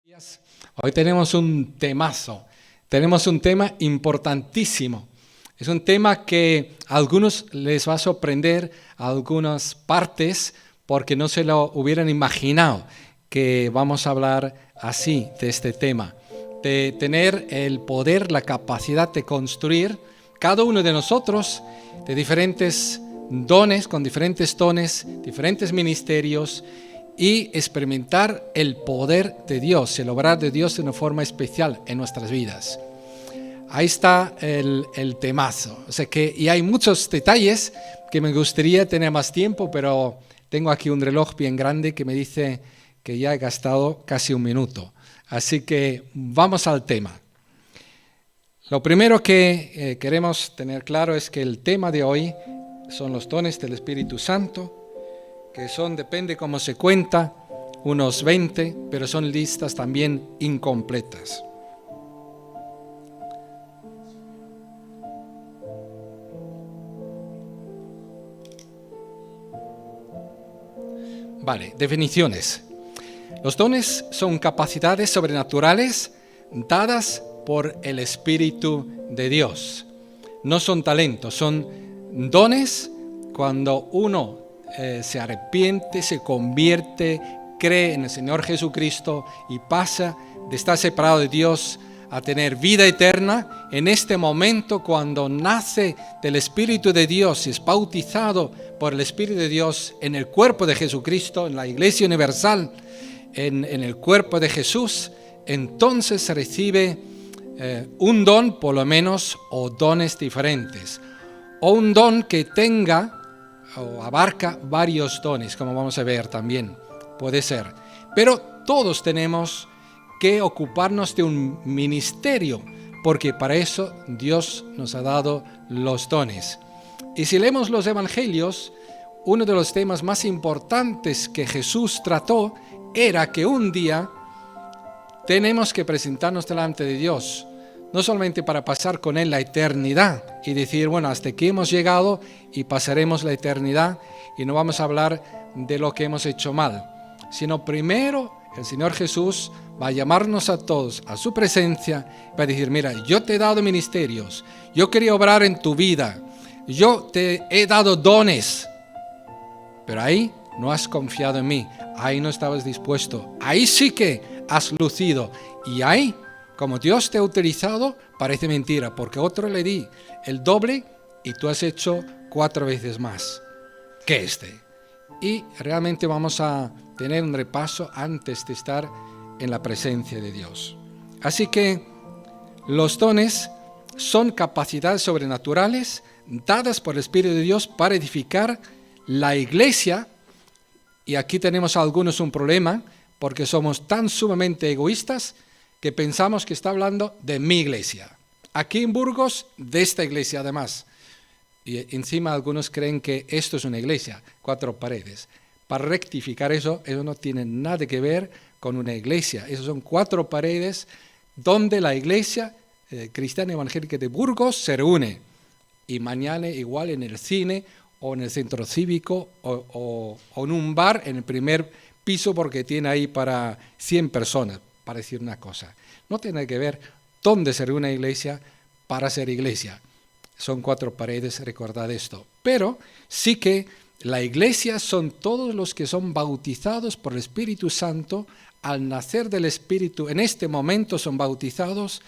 Días. Hoy tenemos un temazo, tenemos un tema importantísimo. Es un tema que a algunos les va a sorprender, a algunas partes, porque no se lo hubieran imaginado que vamos a hablar así de este tema, de tener el poder, la capacidad de construir cada uno de nosotros de diferentes dones, con diferentes dones, diferentes ministerios, y experimentar el poder de Dios, el obrar de Dios de una forma especial en nuestras vidas. Ahí está el temazo. O sea que, y hay muchos detalles que me gustaría tener más tiempo, pero tengo aquí un reloj bien grande que me dice que ya he gastado casi un minuto. Así que vamos al tema. Lo primero que queremos tener claro es que el tema de hoy son los dones del Espíritu Santo, que son, depende cómo se cuenta, unos 20, pero son listas también incompletas. Vale, definiciones. Los dones son capacidades sobrenaturales dadas por el Espíritu de Dios. No son talentos, son dones cuando uno se arrepiente, se convierte, cree en el Señor Jesucristo y pasa de estar separado de Dios a tener vida eterna. En este momento, cuando nace del Espíritu de Dios y es bautizado por el Espíritu de Dios en el cuerpo de Jesucristo, en la Iglesia Universal, en el cuerpo de Jesús, entonces se recibe un don, por lo menos, o dones diferentes, o un don que tenga o abarca varios dones, como vamos a ver también, puede ser. Pero todos tenemos que ocuparnos de un ministerio, porque para eso Dios nos ha dado los dones. Y si leemos los evangelios, uno de los temas más importantes que Jesús trató era que un día tenemos que presentarnos delante de Dios, no solamente para pasar con Él la eternidad y decir, bueno, hasta aquí hemos llegado y pasaremos la eternidad y no vamos a hablar de lo que hemos hecho mal, sino primero el Señor Jesús va a llamarnos a todos a su presencia, va a decir, mira, yo te he dado ministerios, yo quería obrar en tu vida, yo te he dado dones, pero ahí no has confiado en mí, ahí no estabas dispuesto, ahí sí que has lucido y ahí, como Dios te ha utilizado, parece mentira, porque a otro le di el doble y tú has hecho 4 veces más que este. Y realmente vamos a tener un repaso antes de estar en la presencia de Dios. Así que los dones son capacidades sobrenaturales dadas por el Espíritu de Dios para edificar la iglesia. Y aquí tenemos a algunos un problema, porque somos tan sumamente egoístas que pensamos que está hablando de mi iglesia. Aquí en Burgos, de esta iglesia además. Y encima algunos creen que esto es una iglesia, 4 paredes. Para rectificar eso no tiene nada que ver con una iglesia. Esos son 4 paredes donde la iglesia cristiana evangélica de Burgos se reúne. Y mañana igual en el cine o en el centro cívico o en un bar en el primer piso porque tiene ahí para 100 personas. Para decir una cosa, no tiene que ver dónde se reúne una iglesia para ser iglesia. Son 4 paredes, recordad esto. Pero sí que la iglesia son todos los que son bautizados por el Espíritu Santo al nacer del Espíritu. En este momento son bautizados,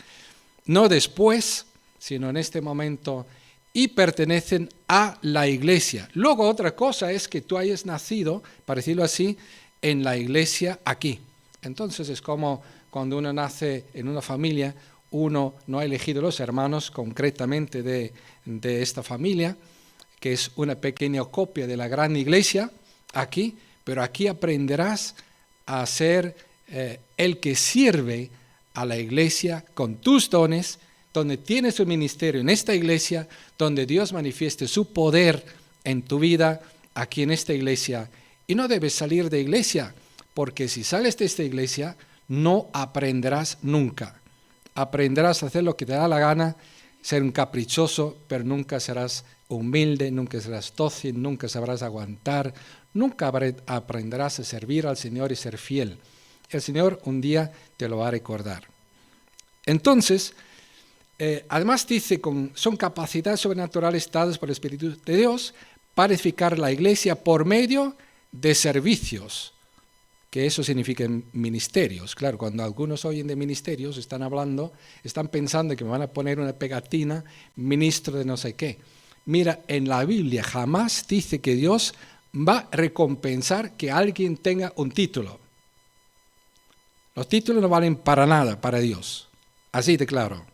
no después, sino en este momento, y pertenecen a la iglesia. Luego otra cosa es que tú hayas nacido, para decirlo así, en la iglesia aquí. Entonces es como cuando uno nace en una familia, uno no ha elegido los hermanos concretamente de esta familia, que es una pequeña copia de la gran iglesia aquí, pero aquí aprenderás a ser el que sirve a la iglesia con tus dones, donde tienes un ministerio en esta iglesia, donde Dios manifieste su poder en tu vida aquí en esta iglesia. Y no debes salir de iglesia, porque si sales de esta iglesia, no aprenderás nunca. Aprenderás a hacer lo que te da la gana, ser un caprichoso, pero nunca serás humilde, nunca serás dócil, nunca sabrás aguantar, nunca aprenderás a servir al Señor y ser fiel. el Señor un día te lo va a recordar. Entonces, además dice, son capacidades sobrenaturales dadas por el Espíritu de Dios para edificar la iglesia por medio de servicios, que eso significa ministerios. Claro, cuando algunos oyen de ministerios, están pensando que me van a poner una pegatina, ministro de no sé qué. Mira, en la Biblia jamás dice que Dios va a recompensar que alguien tenga un título. Los títulos no valen para nada para Dios, así de claro.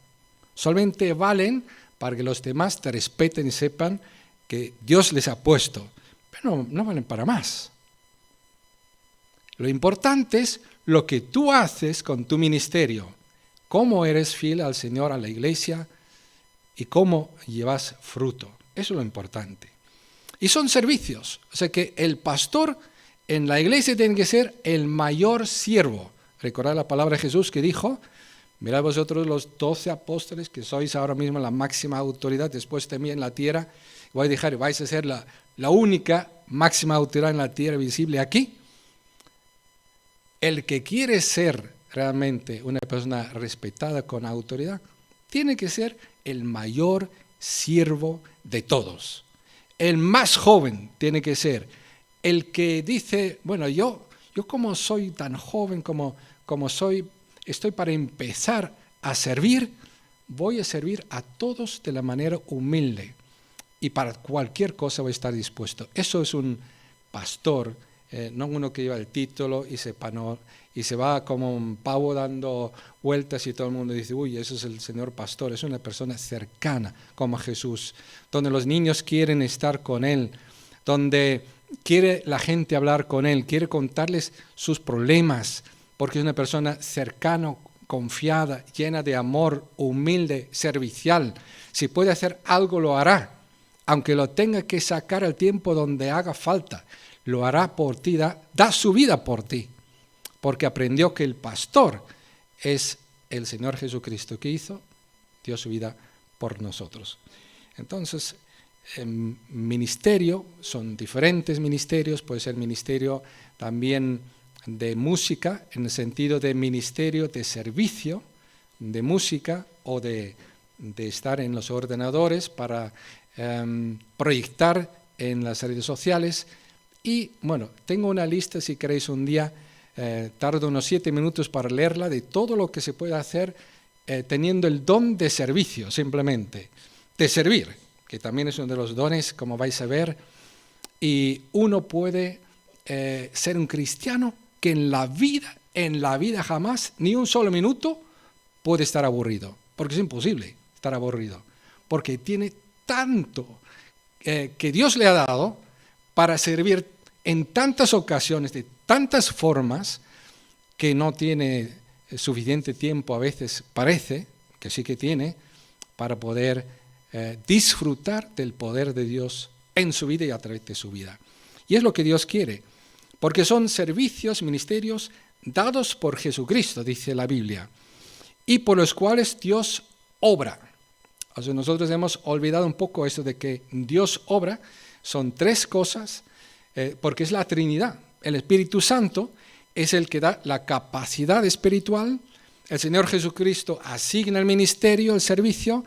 Solamente valen para que los demás te respeten y sepan que Dios les ha puesto, pero no valen para más. Lo importante es lo que tú haces con tu ministerio, cómo eres fiel al Señor, a la iglesia y cómo llevas fruto. Eso es lo importante. Y son servicios, o sea que el pastor en la iglesia tiene que ser el mayor siervo. Recordad la palabra de Jesús que dijo: mirad vosotros los 12 apóstoles que sois ahora mismo la máxima autoridad después de mí en la tierra. Voy a dejar, vais a ser la única máxima autoridad en la tierra visible aquí. El que quiere ser realmente una persona respetada con autoridad, tiene que ser el mayor siervo de todos. El más joven tiene que ser el que dice, bueno, yo como soy tan joven, como soy, estoy para empezar a servir, voy a servir a todos de la manera humilde y para cualquier cosa voy a estar dispuesto. Eso es un pastor, no uno que lleva el título y se va como un pavo dando vueltas y todo el mundo dice, uy, ese es el señor pastor. Es una persona cercana como Jesús, donde los niños quieren estar con él, donde quiere la gente hablar con él, quiere contarles sus problemas, porque es una persona cercana, confiada, llena de amor, humilde, servicial. Si puede hacer algo, lo hará, aunque lo tenga que sacar al tiempo donde haga falta. Lo hará por ti, da su vida por ti, porque aprendió que el pastor es el Señor Jesucristo que dio su vida por nosotros. Entonces, ministerio, son diferentes ministerios, puede ser ministerio también de música, en el sentido de ministerio de servicio, de música o de estar en los ordenadores para proyectar en las redes sociales. Y bueno, tengo una lista, si queréis un día, tardo unos 7 minutos para leerla, de todo lo que se puede hacer teniendo el don de servicio, simplemente, de servir, que también es uno de los dones, como vais a ver. Y uno puede ser un cristiano que en la vida jamás, ni un solo minuto, puede estar aburrido, porque es imposible estar aburrido, porque tiene tanto que Dios le ha dado para servir en tantas ocasiones, de tantas formas, que no tiene suficiente tiempo, a veces parece que sí que tiene, para poder disfrutar del poder de Dios en su vida y a través de su vida. Y es lo que Dios quiere, porque son servicios, ministerios dados por Jesucristo, dice la Biblia, y por los cuales Dios obra. O sea, nosotros hemos olvidado un poco eso de que Dios obra. Son 3 cosas, porque es la Trinidad. El Espíritu Santo es el que da la capacidad espiritual, el Señor Jesucristo asigna el ministerio, el servicio,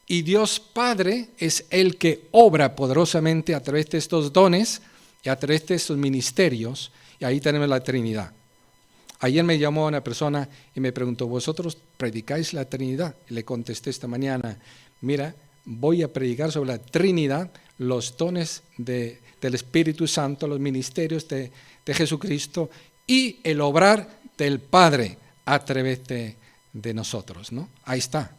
y Dios Padre es el que obra poderosamente a través de estos dones y a través de estos ministerios, y ahí tenemos la Trinidad. Ayer me llamó una persona y me preguntó, ¿vosotros predicáis la Trinidad? Y le contesté esta mañana, mira, voy a predicar sobre la Trinidad, los dones del Espíritu Santo, los ministerios de Jesucristo y el obrar del Padre a través de nosotros, ¿no? Ahí está.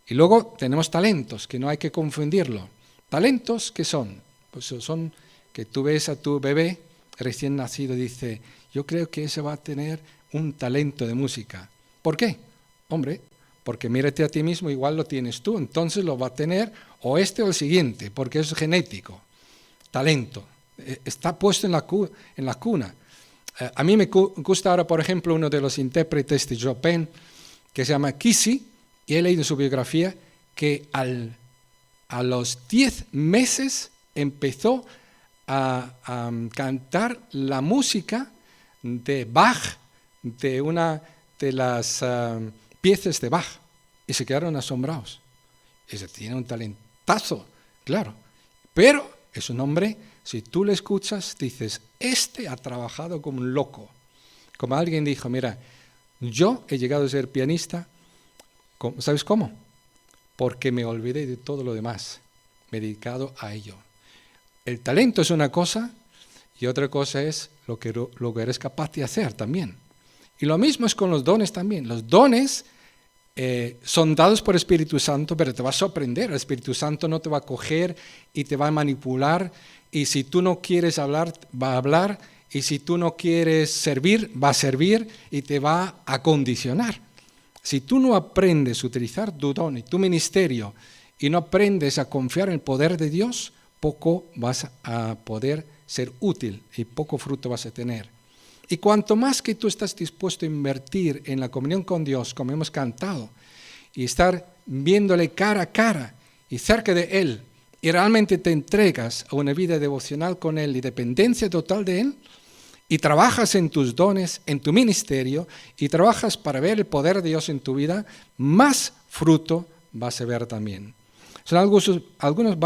Y luego tenemos talentos, que no hay que confundirlo. ¿Talentos qué son? Pues son que tú ves a tu bebé recién nacido y dice, yo creo que ese va a tener un talento de música. ¿Por qué? Hombre, porque mírate a ti mismo, igual lo tienes tú, entonces lo va a tener o este o el siguiente, porque es genético. Talento, está puesto en la cuna. A mí me gusta ahora, por ejemplo, uno de los intérpretes de Chopin, que se llama Kissy, y he leído en su biografía que a los 10 meses empezó a cantar la música de Bach, de una de las piezas de Bach y se quedaron asombrados. Ese tiene un talentazo, claro, pero es un hombre, si tú le escuchas, dices, este ha trabajado como un loco. Como alguien dijo, mira, yo he llegado a ser pianista, ¿sabes cómo? Porque me olvidé de todo lo demás, me he dedicado a ello. El talento es una cosa y otra cosa es lo que eres capaz de hacer también. Y lo mismo es con los dones también. Los dones son dados por el Espíritu Santo, pero te va a sorprender. El Espíritu Santo no te va a coger y te va a manipular. Y si tú no quieres hablar, va a hablar. Y si tú no quieres servir, va a servir y te va a condicionar. Si tú no aprendes a utilizar tu don y tu ministerio y no aprendes a confiar en el poder de Dios, poco vas a poder ser útil y poco fruto vas a tener. Y cuanto más que tú estás dispuesto a invertir en la comunión con Dios, como hemos cantado, y estar viéndole cara a cara y cerca de Él, y realmente te entregas a una vida devocional con Él y dependencia total de Él, y trabajas en tus dones, en tu ministerio, y trabajas para ver el poder de Dios en tu vida, más fruto vas a ver también. Son algunas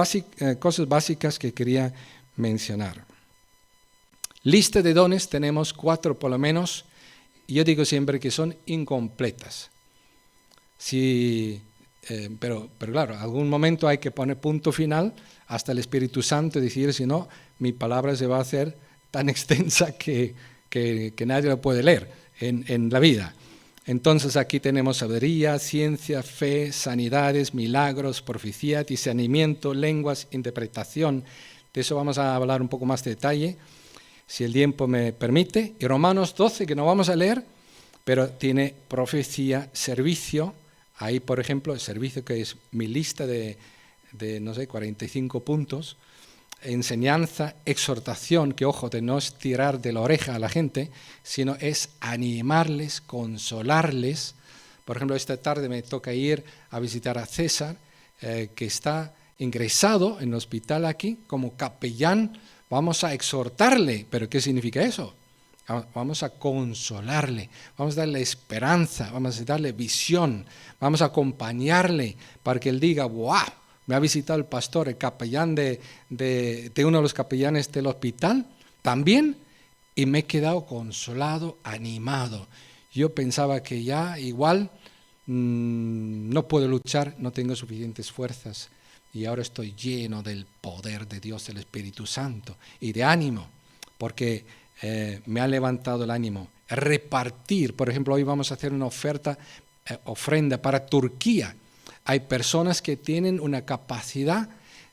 cosas básicas que quería mencionar. Lista de dones, tenemos 4 por lo menos, y yo digo siempre que son incompletas. Pero claro, en algún momento hay que poner punto final hasta el Espíritu Santo y decir, si no, mi palabra se va a hacer tan extensa que nadie la puede leer en la vida. Entonces aquí tenemos sabiduría, ciencia, fe, sanidades, milagros, profecía, discernimiento, lenguas, interpretación. De eso vamos a hablar un poco más de detalle, si el tiempo me permite. Y Romanos 12, que no vamos a leer, pero tiene profecía, servicio. Ahí, por ejemplo, el servicio, que es mi lista de 45 puntos. Enseñanza, exhortación, que ojo, de no es tirar de la oreja a la gente, sino es animarles, consolarles. Por ejemplo, esta tarde me toca ir a visitar a César, que está ingresado en el hospital aquí como capellán. Vamos a exhortarle, pero ¿qué significa eso? Vamos a consolarle, vamos a darle esperanza, vamos a darle visión, vamos a acompañarle para que él diga, ¡wow! Me ha visitado el pastor, el capellán de uno de los capellanes del hospital, también, y me he quedado consolado, animado. Yo pensaba que ya igual no puedo luchar, no tengo suficientes fuerzas, y ahora estoy lleno del poder de Dios, del Espíritu Santo, y de ánimo, porque me ha levantado el ánimo. Repartir, por ejemplo, hoy vamos a hacer una ofrenda para Turquía. Hay personas que tienen una capacidad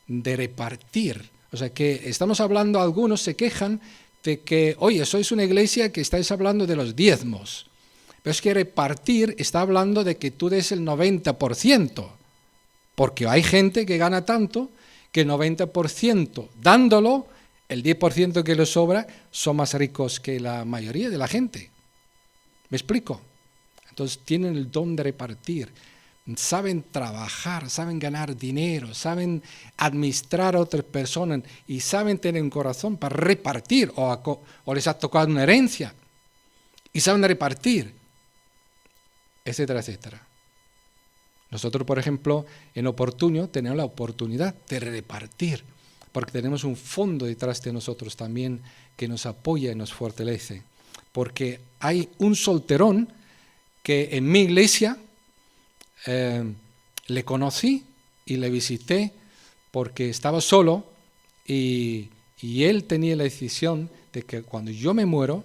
de repartir. O sea que estamos hablando, algunos se quejan de que, oye, sois una iglesia que estáis hablando de los diezmos. Pero es que repartir está hablando de que tú des el 90%. Porque hay gente que gana tanto que el 90% dándolo, el 10% que les sobra, son más ricos que la mayoría de la gente. ¿Me explico? Entonces tienen el don de repartir. Saben trabajar, saben ganar dinero, saben administrar a otras personas y saben tener un corazón para repartir o les ha tocado una herencia y saben repartir, etcétera, etcétera. Nosotros, por ejemplo, en Oportunio tenemos la oportunidad de repartir porque tenemos un fondo detrás de nosotros también que nos apoya y nos fortalece. Porque hay un solterón que en mi iglesia le conocí y le visité porque estaba solo y él tenía la decisión de que cuando yo me muero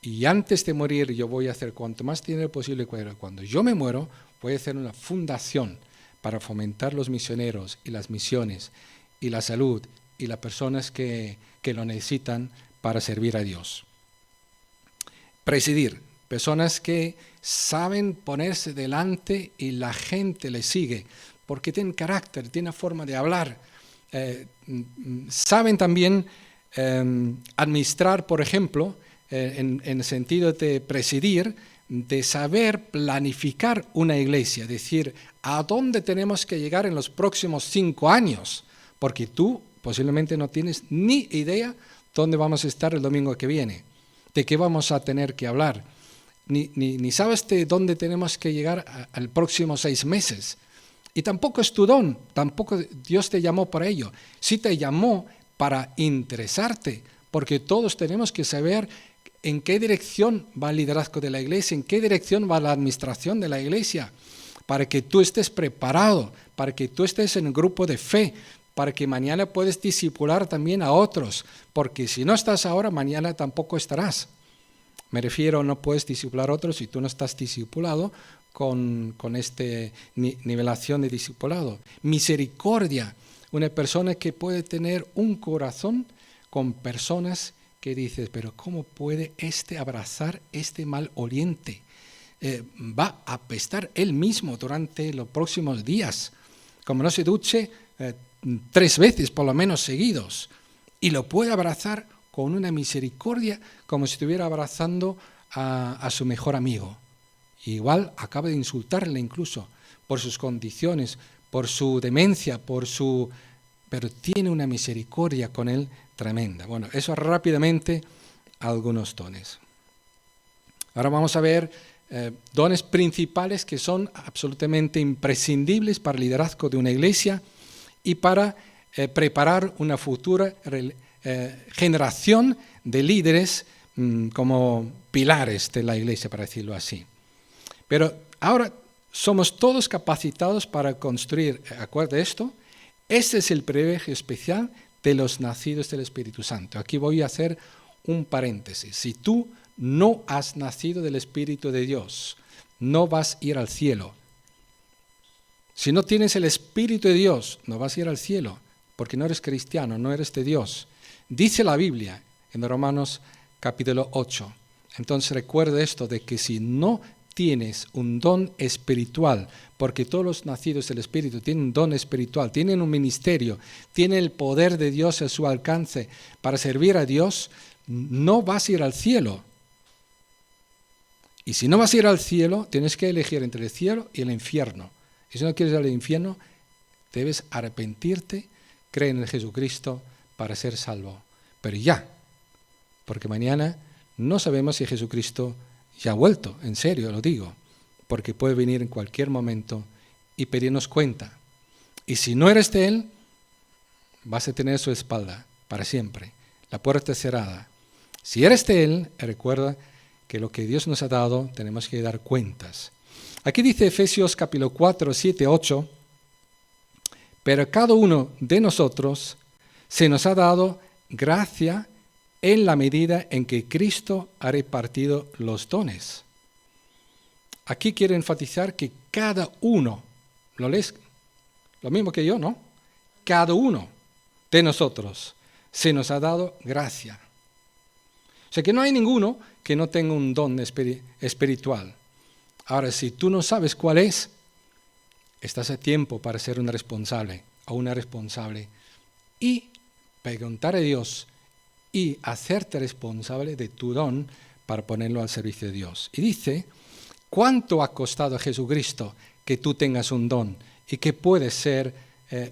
y antes de morir yo voy a hacer cuanto más dinero posible, cuando yo me muero voy a hacer una fundación para fomentar los misioneros y las misiones y la salud y las personas que lo necesitan para servir a Dios. Presidir. Personas que saben ponerse delante y la gente les sigue, porque tienen carácter, tienen forma de hablar. Saben también administrar, por ejemplo, en el sentido de presidir, de saber planificar una iglesia, decir, ¿a dónde tenemos que llegar en los próximos 5 años? Porque tú posiblemente no tienes ni idea dónde vamos a estar el domingo que viene. de qué vamos a tener que hablar, ni sabes de dónde tenemos que llegar al próximo 6 meses. Y tampoco es tu don, tampoco Dios te llamó para ello. Sí te llamó para interesarte, porque todos tenemos que saber en qué dirección va el liderazgo de la iglesia, en qué dirección va la administración de la iglesia, para que tú estés preparado, para que tú estés en un grupo de fe, para que mañana puedes discipular también a otros, porque si no estás ahora, mañana tampoco estarás. Me refiero, no puedes discipular a otros si tú no estás discipulado con esta nivelación de discipulado. Misericordia, una persona que puede tener un corazón con personas que dices, pero ¿cómo puede abrazar este mal oliente? Va a apestar él mismo durante los próximos días, como no se duche 3 veces por lo menos seguidos, y lo puede abrazar con una misericordia como si estuviera abrazando a su mejor amigo. Igual acaba de insultarle incluso por sus condiciones, por su demencia, pero tiene una misericordia con él tremenda. Bueno, eso rápidamente algunos dones. Ahora vamos a ver dones principales que son absolutamente imprescindibles para el liderazgo de una iglesia y para preparar una futura generación de líderes como pilares de la iglesia, para decirlo así. Pero ahora somos todos capacitados para construir, acuerdo a esto, este es el privilegio especial de los nacidos del Espíritu Santo. Aquí voy a hacer un paréntesis. Si tú no has nacido del Espíritu de Dios, no vas a ir al cielo. Si no tienes el Espíritu de Dios, no vas a ir al cielo, porque no eres cristiano, no eres de Dios. Dice la Biblia en Romanos capítulo 8. Entonces recuerda esto de que si no tienes un don espiritual, porque todos los nacidos del Espíritu tienen un don espiritual, tienen un ministerio, tienen el poder de Dios a su alcance para servir a Dios, no vas a ir al cielo. Y si no vas a ir al cielo, tienes que elegir entre el cielo y el infierno. Y si no quieres ir al infierno, debes arrepentirte, creer en Jesucristo para ser salvo. Pero ya, porque mañana no sabemos si Jesucristo ya ha vuelto, en serio lo digo, porque puede venir en cualquier momento y pedirnos cuenta. Y si no eres de Él, vas a tener su espalda para siempre, la puerta cerrada. Si eres de Él, recuerda que lo que Dios nos ha dado tenemos que dar cuentas. Aquí dice Efesios capítulo 4, 7, 8, pero a cada uno de nosotros se nos ha dado gracia en la medida en que Cristo ha repartido los dones. Aquí quiero enfatizar que cada uno, ¿lo lees? Lo mismo que yo, ¿no? Cada uno de nosotros se nos ha dado gracia. O sea que no hay ninguno que no tenga un don espiritual. Ahora, si tú no sabes cuál es, estás a tiempo para ser un responsable o una responsable y preguntar a Dios y hacerte responsable de tu don para ponerlo al servicio de Dios. Y dice, ¿cuánto ha costado a Jesucristo que tú tengas un don y que puedes ser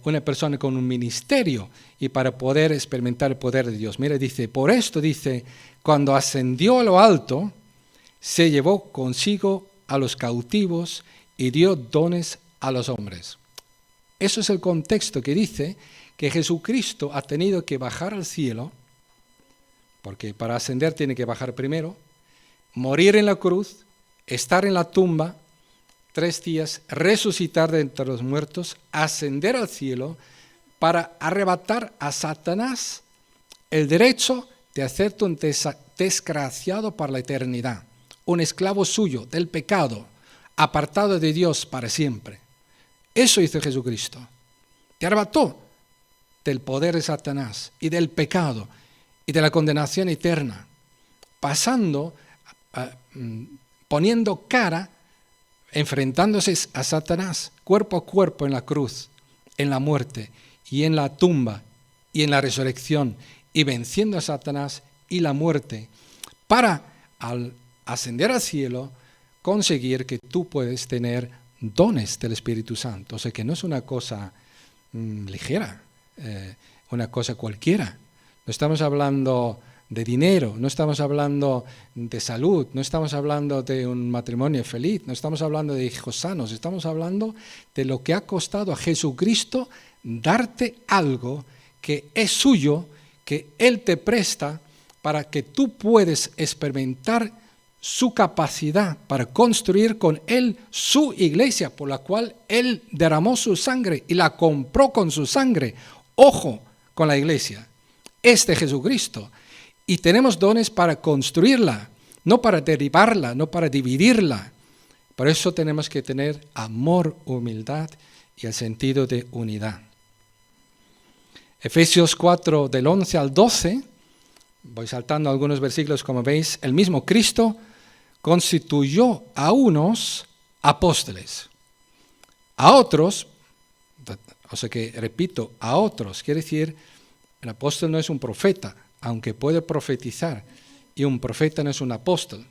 una persona con un ministerio y para poder experimentar el poder de Dios? Mira, dice, por esto dice, cuando ascendió a lo alto, se llevó consigo a los cautivos y dio dones a los hombres. Eso es el contexto que dice que Jesucristo ha tenido que bajar al cielo, porque para ascender tiene que bajar primero, morir en la cruz, estar en la tumba 3 días, resucitar de entre los muertos, ascender al cielo para arrebatar a Satanás el derecho de hacerte un desgraciado para la eternidad, un esclavo suyo del pecado, apartado de Dios para siempre. Eso hizo Jesucristo. Te arrebató del poder de Satanás y del pecado y de la condenación eterna, pasando, poniendo cara, enfrentándose a Satanás cuerpo a cuerpo en la cruz, en la muerte y en la tumba y en la resurrección, y venciendo a Satanás y la muerte, para al ascender al cielo conseguir que tú puedes tener dones del Espíritu Santo. O sea que no es una cosa ligera, una cosa cualquiera. No estamos hablando de dinero, no estamos hablando de salud, no estamos hablando de un matrimonio feliz, no estamos hablando de hijos sanos, estamos hablando de lo que ha costado a Jesucristo darte algo que es suyo, que Él te presta para que tú puedas experimentar su capacidad para construir con Él su iglesia, por la cual Él derramó su sangre y la compró con su sangre. Ojo con la iglesia, es de Jesucristo. Y tenemos dones para construirla, no para derribarla, no para dividirla. Por eso tenemos que tener amor, humildad y el sentido de unidad. Efesios 4, del 11 al 12, voy saltando algunos versículos como veis, el mismo Cristo constituyó a unos apóstoles, a otros, o sea que repito, a otros, quiere decir, el apóstol no es un profeta, aunque puede profetizar, y un profeta no es un apóstol.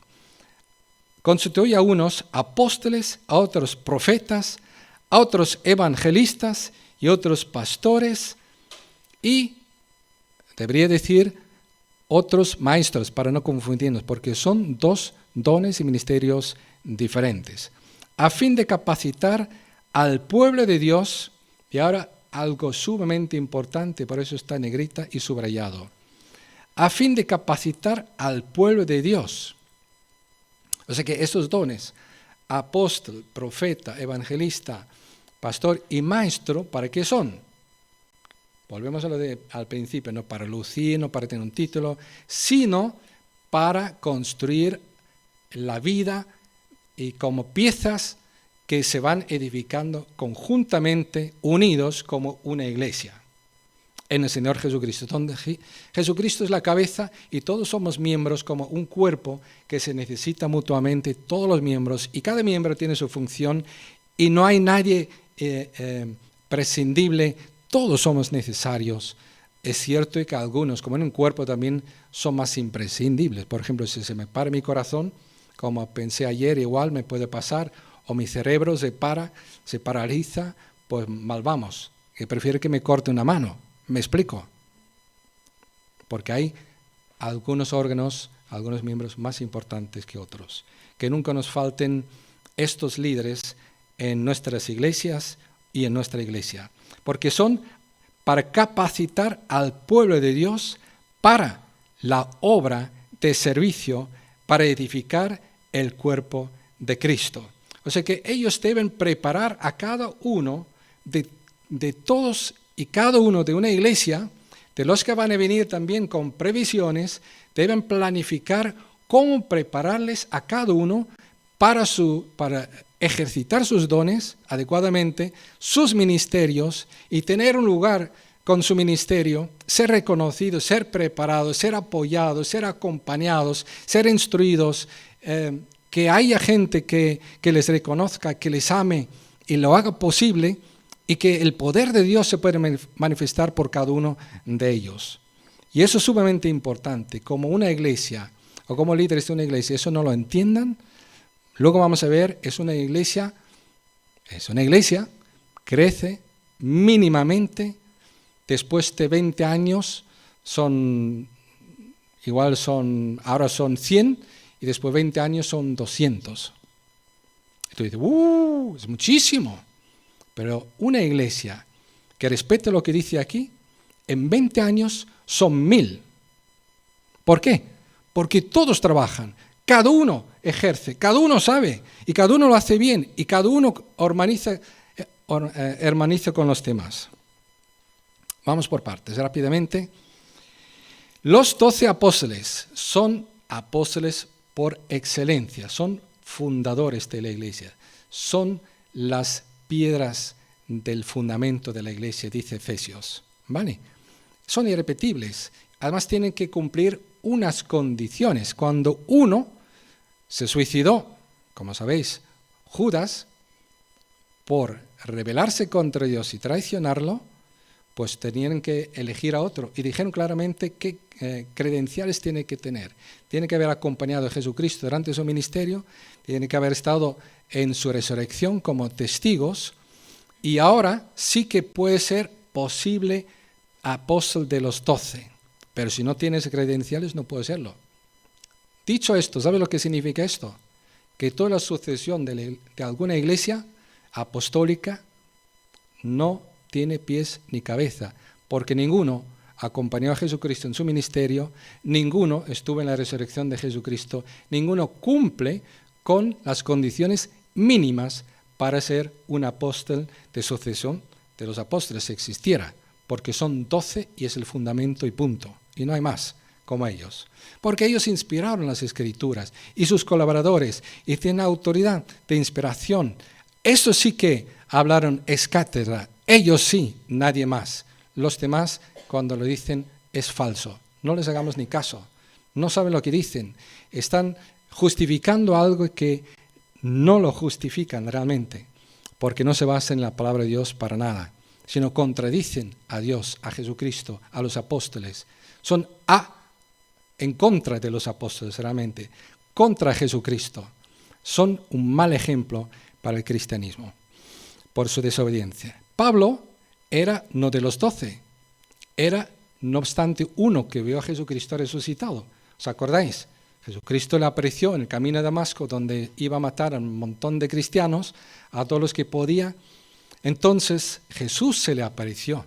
Constituye a unos apóstoles, a otros profetas, a otros evangelistas y otros pastores, y debería decir otros maestros, para no confundirnos, porque son dos dones y ministerios diferentes, a fin de capacitar al pueblo de Dios, y ahora algo sumamente importante, por eso está en negrita y subrayado, a fin de capacitar al pueblo de Dios. O sea que esos dones, apóstol, profeta, evangelista, pastor y maestro, ¿para qué son? Volvemos a lo de al principio, no para lucir, no para tener un título, sino para construir la vida y como piezas que se van edificando conjuntamente, unidos como una iglesia en el Señor Jesucristo, donde Jesucristo es la cabeza y todos somos miembros como un cuerpo que se necesita mutuamente, todos los miembros, y cada miembro tiene su función y no hay nadie prescindible, todos somos necesarios. Es cierto que algunos, como en un cuerpo, también son más imprescindibles. Por ejemplo, si se me para mi corazón, como pensé ayer, igual me puede pasar, o mi cerebro se paraliza, pues mal vamos, que prefiero que me corte una mano. ¿Me explico? Porque hay algunos órganos, algunos miembros más importantes que otros. Que nunca nos falten estos líderes en nuestras iglesias y en nuestra iglesia. Porque son para capacitar al pueblo de Dios para la obra de servicio, para edificar el cuerpo de Cristo. O sea que ellos deben preparar a cada uno de todos y cada uno de una iglesia, de los que van a venir también con previsiones, deben planificar cómo prepararles a cada uno para ejercitar sus dones adecuadamente, sus ministerios y tener un lugar con su ministerio, ser reconocidos, ser preparados, ser apoyados, ser acompañados, ser instruidos, que haya gente que les reconozca, que les ame y lo haga posible, y que el poder de Dios se puede manifestar por cada uno de ellos. Y eso es sumamente importante. Como una iglesia o como líderes de una iglesia, eso no lo entiendan, luego vamos a ver, es una iglesia, crece mínimamente, después de 20 años ahora son 100 y después de 20 años son 200. Y tú dices, es muchísimo. Pero una iglesia que respete lo que dice aquí, en 20 años son 1000. ¿Por qué? Porque todos trabajan, cada uno ejerce, cada uno sabe, y cada uno lo hace bien, y cada uno hermaniza con los demás. Vamos por partes, rápidamente. Los 12 apóstoles son apóstoles por excelencia, son fundadores de la iglesia, son las piedras del fundamento de la iglesia, dice Efesios, ¿vale? Son irrepetibles, además tienen que cumplir unas condiciones. Cuando uno se suicidó, como sabéis, Judas, por rebelarse contra Dios y traicionarlo, pues tenían que elegir a otro, y dijeron claramente qué credenciales tiene que tener. Tiene que haber acompañado a Jesucristo durante su ministerio, tiene que haber estado en su resurrección como testigos, y ahora sí que puede ser posible apóstol de los 12. pero si no tienes credenciales no puedes serlo. Dicho esto, ¿sabes lo que significa esto? Que toda la sucesión de alguna iglesia apostólica no tiene pies ni cabeza, porque ninguno acompañó a Jesucristo en su ministerio, ninguno estuvo en la resurrección de Jesucristo, ninguno cumple con las condiciones mínimas para ser un apóstol de sucesión de los apóstoles, si existiera, porque son 12 y es el fundamento y punto, y no hay más como ellos. Porque ellos inspiraron las Escrituras y sus colaboradores y tienen autoridad de inspiración. Eso sí que hablaron ex cátedra, ellos sí, nadie más. Los demás, cuando lo dicen, es falso. No les hagamos ni caso. No saben lo que dicen. Están justificando algo que no lo justifican realmente, porque no se basa en la palabra de Dios para nada, sino contradicen a Dios, a Jesucristo, a los apóstoles. Son en contra de los apóstoles realmente, contra Jesucristo. Son un mal ejemplo para el cristianismo por su desobediencia. Pablo era no de los 12, era no obstante uno que vio a Jesucristo resucitado. ¿Os acordáis? Jesucristo le apareció en el camino a Damasco, donde iba a matar a un montón de cristianos, a todos los que podía. Entonces Jesús se le apareció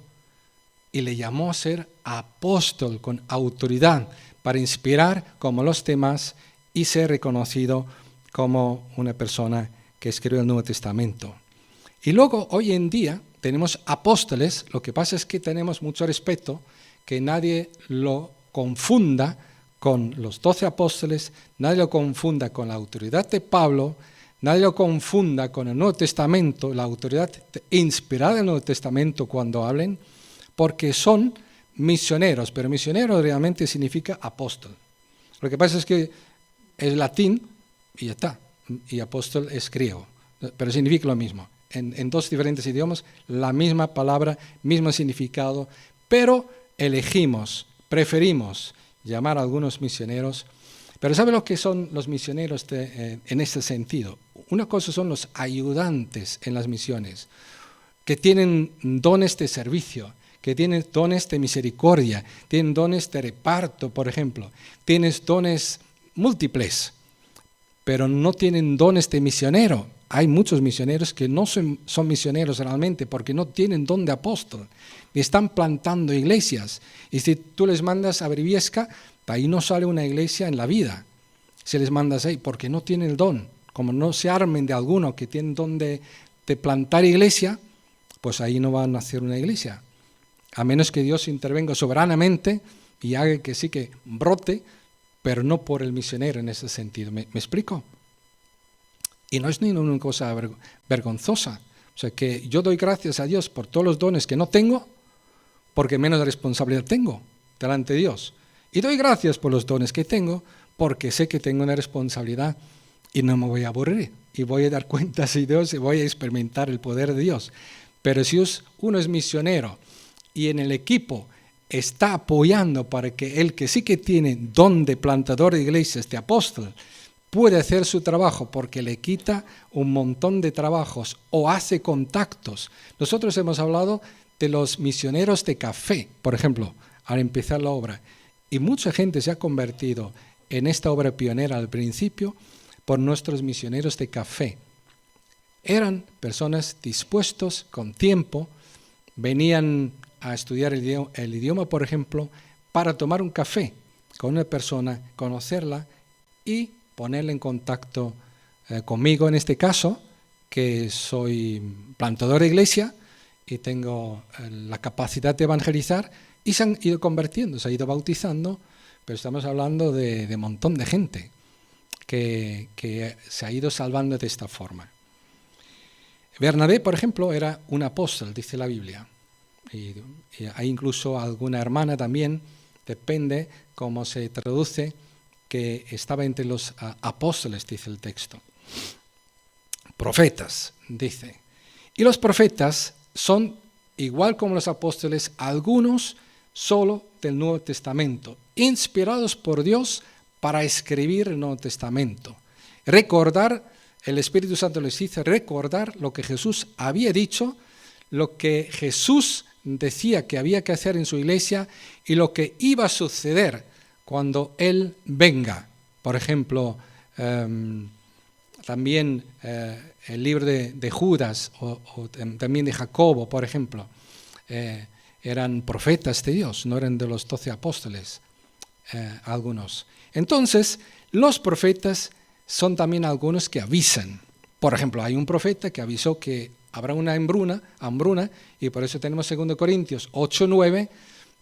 y le llamó a ser apóstol con autoridad para inspirar como los demás y ser reconocido como una persona que escribió el Nuevo Testamento. Y luego, hoy en día, tenemos apóstoles. Lo que pasa es que tenemos mucho respeto, que nadie lo confunda con los 12 apóstoles, nadie lo confunda con la autoridad de Pablo, nadie lo confunda con el Nuevo Testamento, la autoridad inspirada del Nuevo Testamento cuando hablen, porque son misioneros, pero misionero realmente significa apóstol. Lo que pasa es que es latín y ya está, y apóstol es griego, pero significa lo mismo. En dos diferentes idiomas, la misma palabra, mismo significado, pero preferimos llamar a algunos misioneros. Pero ¿sabe lo que son los misioneros en este sentido? Una cosa son los ayudantes en las misiones, que tienen dones de servicio, que tienen dones de misericordia, tienen dones de reparto, por ejemplo, tienen dones múltiples, pero no tienen dones de misionero. Hay muchos misioneros que no son misioneros realmente porque no tienen don de apóstol, y están plantando iglesias. Y si tú les mandas a Briviesca, de ahí no sale una iglesia en la vida. Si les mandas ahí, porque no tienen el don. Como no se armen de alguno que tiene don de plantar iglesia, pues ahí no van a hacer una iglesia. A menos que Dios intervenga soberanamente y haga que sí que brote, pero no por el misionero en ese sentido. ¿Me explico? Y no es ninguna cosa vergonzosa. O sea, que yo doy gracias a Dios por todos los dones que no tengo, porque menos responsabilidad tengo delante de Dios. Y doy gracias por los dones que tengo, porque sé que tengo una responsabilidad y no me voy a aburrir. Y voy a dar cuentas de Dios y voy a experimentar el poder de Dios. Pero si uno es misionero y en el equipo está apoyando para que el que sí que tiene don de plantador de iglesias, de apóstol, puede hacer su trabajo porque le quita un montón de trabajos o hace contactos. Nosotros hemos hablado de los misioneros de café, por ejemplo, al empezar la obra. Y mucha gente se ha convertido en esta obra pionera al principio por nuestros misioneros de café. Eran personas dispuestos con tiempo, venían a estudiar el idioma, por ejemplo, para tomar un café con una persona, conocerla y ponerla en contacto conmigo en este caso, que soy plantador de iglesia y tengo la capacidad de evangelizar, y se han ido convirtiendo, se ha ido bautizando, pero estamos hablando de un montón de gente que se ha ido salvando de esta forma. Bernabé, por ejemplo, era un apóstol, dice la Biblia, y hay incluso alguna hermana también, depende cómo se traduce, que estaba entre los apóstoles, dice el texto. Profetas, dice. Y los profetas son, igual como los apóstoles, algunos solo del Nuevo Testamento, inspirados por Dios para escribir el Nuevo Testamento. Recordar, el Espíritu Santo les hizo recordar lo que Jesús había dicho, lo que Jesús decía que había que hacer en su iglesia y lo que iba a suceder cuando Él venga. Por ejemplo, también el libro de Judas o también de Jacobo, por ejemplo, eran profetas de Dios, no eran de los 12 apóstoles, algunos. Entonces, los profetas son también algunos que avisan. Por ejemplo, hay un profeta que avisó que habrá una hambruna, y por eso tenemos 2 Corintios 8:9,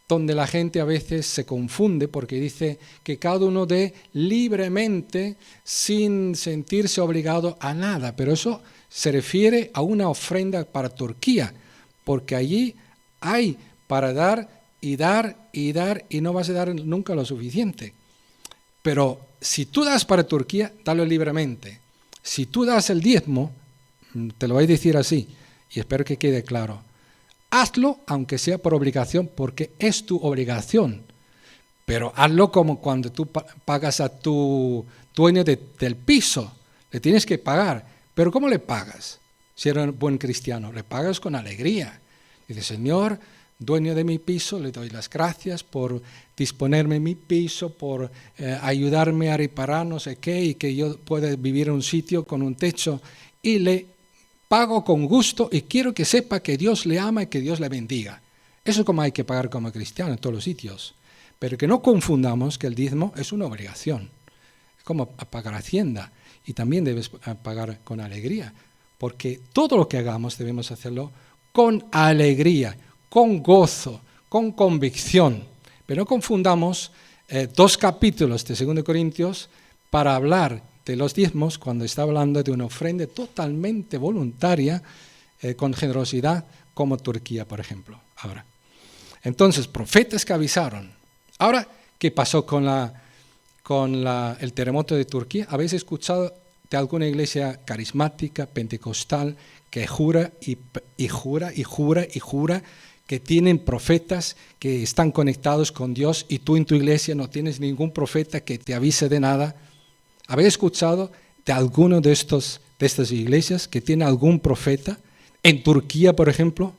donde la gente a veces se confunde porque dice que cada uno dé libremente sin sentirse obligado a nada, pero eso se refiere a una ofrenda para Turquía, porque allí hay para dar y dar y dar y no vas a dar nunca lo suficiente. Pero si tú das para Turquía, dalo libremente. Si tú das el diezmo, te lo voy a decir así, y espero que quede claro, hazlo aunque sea por obligación, porque es tu obligación. Pero hazlo como cuando tú pagas a tu dueño del piso, le tienes que pagar. Pero ¿cómo le pagas? Si eres un buen cristiano, le pagas con alegría. Dice, Señor, dueño de mi piso, le doy las gracias por disponerme mi piso, por ayudarme a reparar no sé qué y que yo pueda vivir en un sitio con un techo, y le pago con gusto y quiero que sepa que Dios le ama y que Dios le bendiga. Eso es como hay que pagar como cristiano en todos los sitios. Pero que no confundamos que el diezmo es una obligación. Es como pagar Hacienda y también debes pagar con alegría, porque todo lo que hagamos debemos hacerlo con alegría, con gozo, con convicción. Pero no confundamos 2 capítulos de 2 Corintios para hablar de los diezmos cuando está hablando de una ofrenda totalmente voluntaria, con generosidad, como Turquía, por ejemplo. Ahora, entonces, profetas que avisaron. Ahora, ¿qué pasó con el terremoto de Turquía? ¿Habéis escuchado de alguna iglesia carismática, pentecostal, que jura y jura y jura y jura que tienen profetas que están conectados con Dios y tú en tu iglesia no tienes ningún profeta que te avise de nada? ¿Habéis escuchado de alguno de estas iglesias que tiene algún profeta en Turquía, por ejemplo,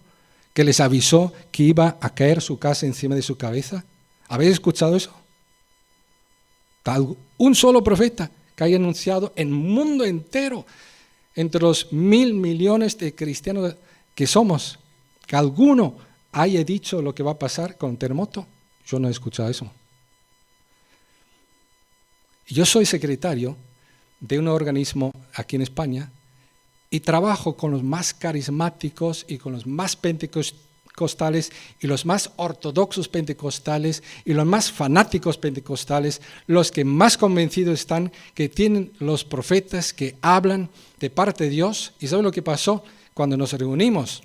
que les avisó que iba a caer su casa encima de su cabeza? ¿Habéis escuchado eso? Un solo profeta que haya anunciado en el mundo entero, entre los 1.000 millones de cristianos que somos, que alguno haya dicho lo que va a pasar con el terremoto. Yo no he escuchado eso. Yo soy secretario de un organismo aquí en España y trabajo con los más carismáticos y con los más pentecostales y los más ortodoxos pentecostales y los más fanáticos pentecostales, los que más convencidos están que tienen los profetas que hablan de parte de Dios. ¿Y saben lo que pasó cuando nos reunimos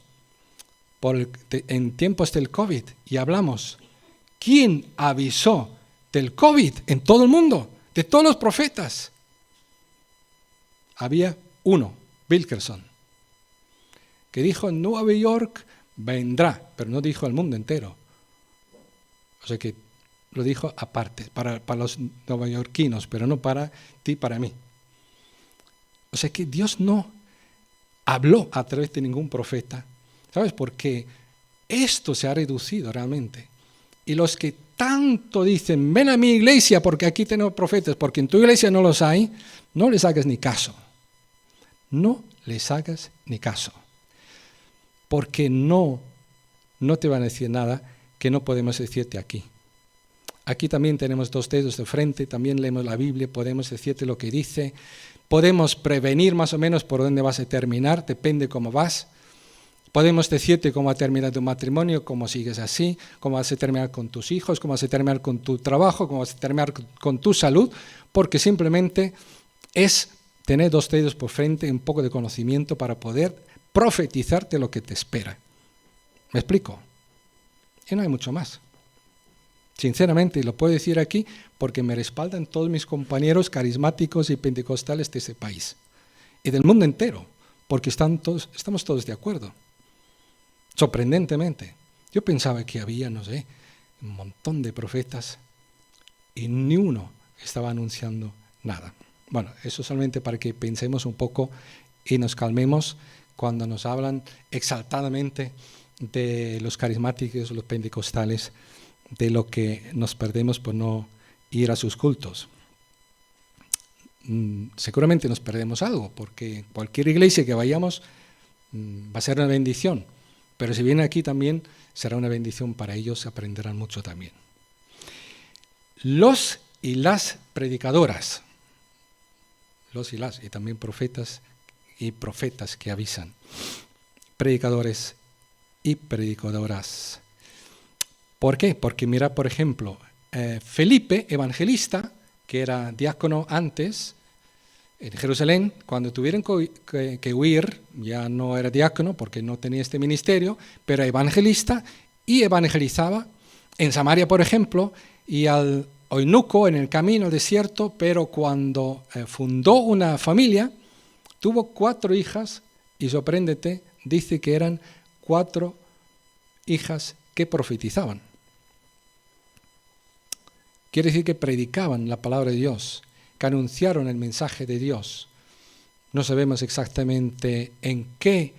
en tiempos del COVID y hablamos? ¿Quién avisó del COVID en todo el mundo? De todos los profetas. Había uno, Wilkerson, que dijo en Nueva York vendrá, pero no dijo al mundo entero. O sea que lo dijo aparte, para los neoyorquinos, pero no para ti, para mí. O sea que Dios no habló a través de ningún profeta. ¿Sabes? Porque esto se ha reducido realmente. Y los que tanto dicen, ven a mi iglesia porque aquí tenemos profetas, porque en tu iglesia no los hay, no les hagas ni caso. No les hagas ni caso. Porque no te van a decir nada que no podemos decirte aquí. Aquí también tenemos 2 dedos de frente, también leemos la Biblia, podemos decirte lo que dice, podemos prevenir más o menos por dónde vas a terminar, depende cómo vas. Podemos decirte cómo va a terminar tu matrimonio, cómo sigues así, cómo vas a terminar con tus hijos, cómo vas a terminar con tu trabajo, cómo vas a terminar con tu salud, porque simplemente es tener 2 dedos por frente, un poco de conocimiento para poder profetizarte lo que te espera. ¿Me explico? Y no hay mucho más. Sinceramente, lo puedo decir aquí porque me respaldan todos mis compañeros carismáticos y pentecostales de ese país y del mundo entero, porque estamos todos de acuerdo. Sorprendentemente, yo pensaba que había, no sé, un montón de profetas y ni uno estaba anunciando nada. Bueno, eso solamente para que pensemos un poco y nos calmemos cuando nos hablan exaltadamente de los carismáticos, los pentecostales, de lo que nos perdemos por no ir a sus cultos. Seguramente nos perdemos algo, porque cualquier iglesia que vayamos va a ser una bendición, pero si vienen aquí también será una bendición para ellos, aprenderán mucho también. Los y las predicadoras, y también profetas y profetas que avisan, predicadores y predicadoras. ¿Por qué? Porque mira, por ejemplo, Felipe, evangelista, que era diácono antes, en Jerusalén, cuando tuvieron que huir, ya no era diácono porque no tenía este ministerio, pero era evangelista y evangelizaba en Samaria, por ejemplo, y al eunuco en el camino al desierto, pero cuando fundó una familia, tuvo 4 hijas y sorpréndete, dice que eran 4 hijas que profetizaban. Quiere decir que predicaban la palabra de Dios, que anunciaron el mensaje de Dios. No sabemos exactamente en qué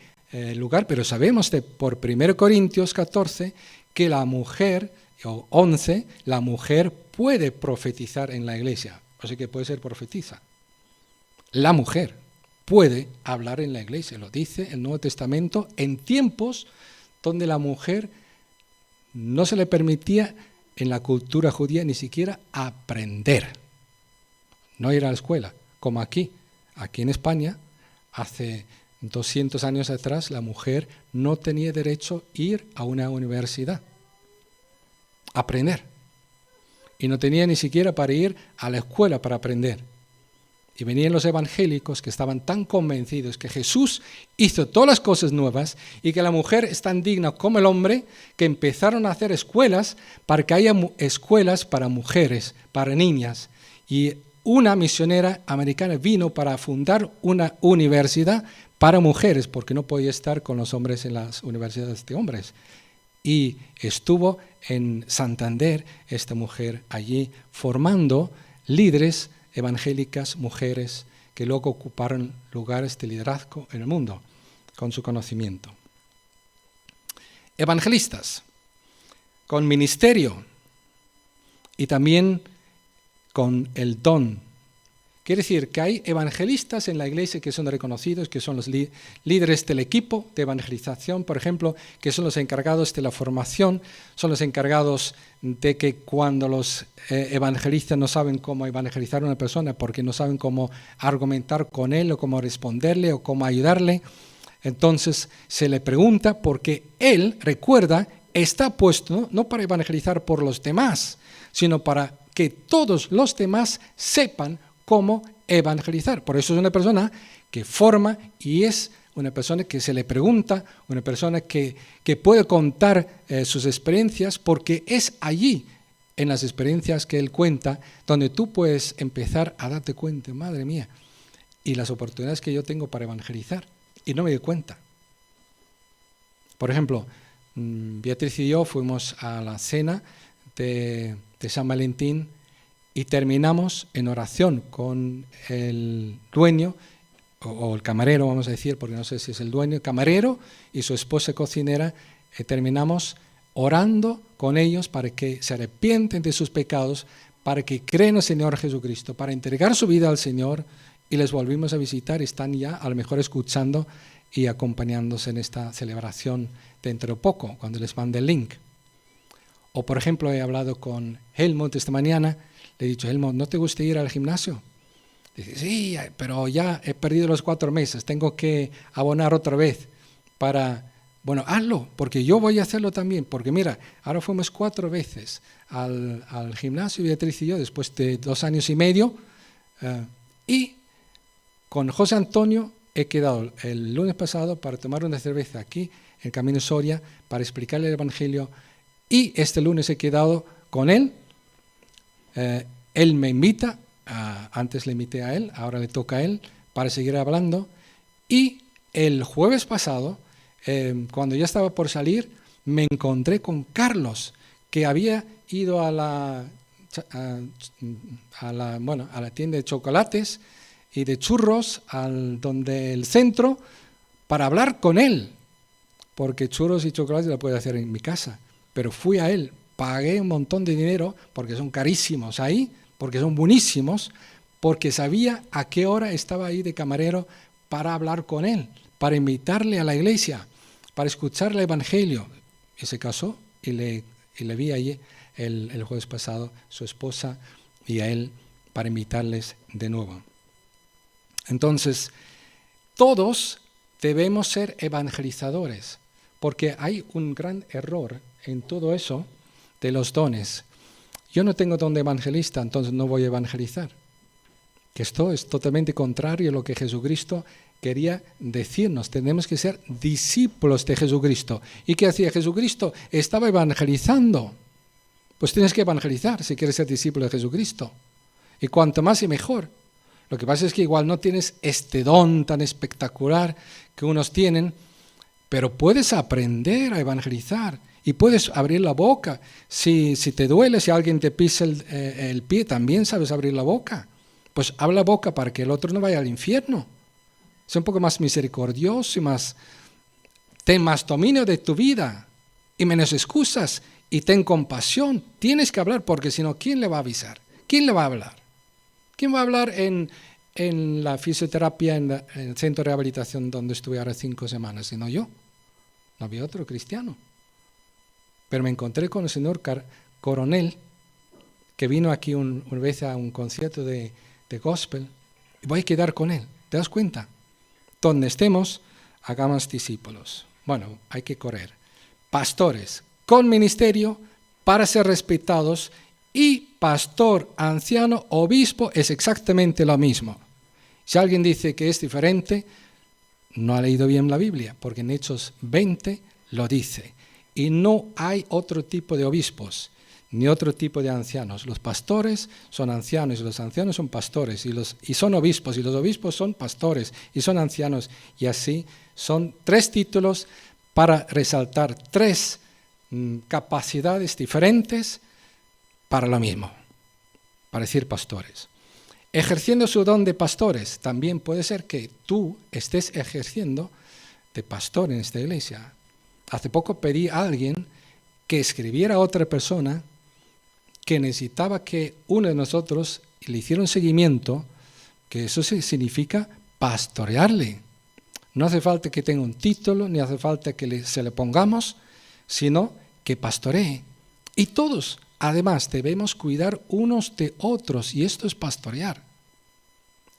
lugar, pero sabemos por 1 Corintios 14 que la mujer, o 11, la mujer puede profetizar en la iglesia. O sea que puede ser profetiza. La mujer puede hablar en la iglesia, lo dice el Nuevo Testamento, en tiempos donde la mujer no se le permitía en la cultura judía ni siquiera aprender, no ir a la escuela, como aquí en España, hace 200 años atrás, la mujer no tenía derecho a ir a una universidad, a aprender, y no tenía ni siquiera para ir a la escuela para aprender. Y venían los evangélicos que estaban tan convencidos que Jesús hizo todas las cosas nuevas y que la mujer es tan digna como el hombre, que empezaron a hacer escuelas para que haya escuelas para mujeres, para niñas. Y una misionera americana vino para fundar una universidad para mujeres, porque no podía estar con los hombres en las universidades de hombres. Y estuvo en Santander esta mujer allí formando líderes evangélicas, mujeres que luego ocuparon lugares de liderazgo en el mundo con su conocimiento. Evangelistas, con ministerio y también con el don. Quiere decir que hay evangelistas en la iglesia que son reconocidos, que son los líderes del equipo de evangelización, por ejemplo, que son los encargados de la formación, son los encargados de que cuando los evangelistas no saben cómo evangelizar a una persona porque no saben cómo argumentar con él o cómo responderle o cómo ayudarle, entonces se le pregunta porque él, recuerda, está puesto no para evangelizar por los demás, sino para que todos los demás sepan cómo evangelizar. Por eso es una persona que forma y es una persona que se le pregunta, una persona que puede contar sus experiencias, porque es allí, en las experiencias que él cuenta, donde tú puedes empezar a darte cuenta, madre mía, y las oportunidades que yo tengo para evangelizar, y no me doy cuenta. Por ejemplo, Beatriz y yo fuimos a la cena de San Valentín y terminamos en oración con el dueño, o el camarero, vamos a decir, porque no sé si es el dueño, el camarero y su esposa cocinera, terminamos orando con ellos para que se arrepienten de sus pecados, para que creen en el Señor Jesucristo, para entregar su vida al Señor, y les volvimos a visitar y están ya a lo mejor escuchando y acompañándose en esta celebración dentro de poco, cuando les mande el link. O por ejemplo, he hablado con Helmut esta mañana. Le he dicho, Helmut, ¿no te gusta ir al gimnasio? Dice, sí, pero ya he perdido los 4 meses, tengo que abonar otra vez para... Bueno, hazlo, porque yo voy a hacerlo también, porque mira, ahora fuimos 4 veces al gimnasio, Beatriz y yo, después de 2 años y medio, y con José Antonio he quedado el lunes pasado para tomar una cerveza aquí, en Camino Soria, para explicarle el Evangelio, y este lunes he quedado con él. Él me invita, antes le invité a él, ahora le toca a él, para seguir hablando. Y el jueves pasado, cuando ya estaba por salir, me encontré con Carlos, que había ido a la tienda de chocolates y de churros, donde el centro, para hablar con él. porque churros y chocolates la puedo hacer en mi casa. Pero fui a él, pagué un montón de dinero, porque son carísimos ahí, porque son buenísimos, porque sabía a qué hora estaba ahí de camarero para hablar con él, para invitarle a la iglesia, para escuchar el evangelio. Y se casó y le vi allí el jueves pasado, su esposa y a él, para invitarles de nuevo. Entonces, todos debemos ser evangelizadores, porque hay un gran error en todo eso de los dones. Yo no tengo don de evangelista, entonces no voy a evangelizar. Que esto es totalmente contrario a lo que Jesucristo quería decirnos. Tenemos que ser discípulos de Jesucristo. ¿Y qué hacía Jesucristo? Estaba evangelizando. Pues tienes que evangelizar si quieres ser discípulo de Jesucristo. Y cuanto más y mejor. Lo que pasa es que igual no tienes este don tan espectacular que unos tienen, pero puedes aprender a evangelizar y puedes abrir la boca. Si te duele, si alguien te pisa el pie, también sabes abrir la boca. Pues abre la boca para que el otro no vaya al infierno. Sé un poco más misericordioso y ten más dominio de tu vida y menos excusas y ten compasión. Tienes que hablar porque si no, ¿quién le va a avisar? ¿Quién le va a hablar? ¿Quién va a hablar en la fisioterapia, en el centro de rehabilitación donde estuve ahora 5 semanas? Sino yo. No había otro cristiano. Pero me encontré con el señor Coronel, que vino aquí una vez a un concierto de gospel, y voy a quedar con él. ¿Te das cuenta? Donde estemos, hagamos discípulos. Bueno, hay que correr. Pastores con ministerio para ser respetados, y pastor, anciano, obispo es exactamente lo mismo. Si alguien dice que es diferente, no ha leído bien la Biblia, porque en Hechos 20 lo dice. Y no hay otro tipo de obispos, ni otro tipo de ancianos. Los pastores son ancianos, y los ancianos son pastores, y son obispos, y los obispos son pastores, y son ancianos. Y así son 3 títulos para resaltar 3 capacidades diferentes para lo mismo, para decir pastores. Ejerciendo su don de pastores, también puede ser que tú estés ejerciendo de pastor en esta iglesia. Hace poco pedí a alguien que escribiera a otra persona que necesitaba que uno de nosotros le hiciera un seguimiento, que eso significa pastorearle. No hace falta que tenga un título, ni hace falta que se le pongamos, sino que pastoree. Y todos, además, debemos cuidar unos de otros, y esto es pastorear.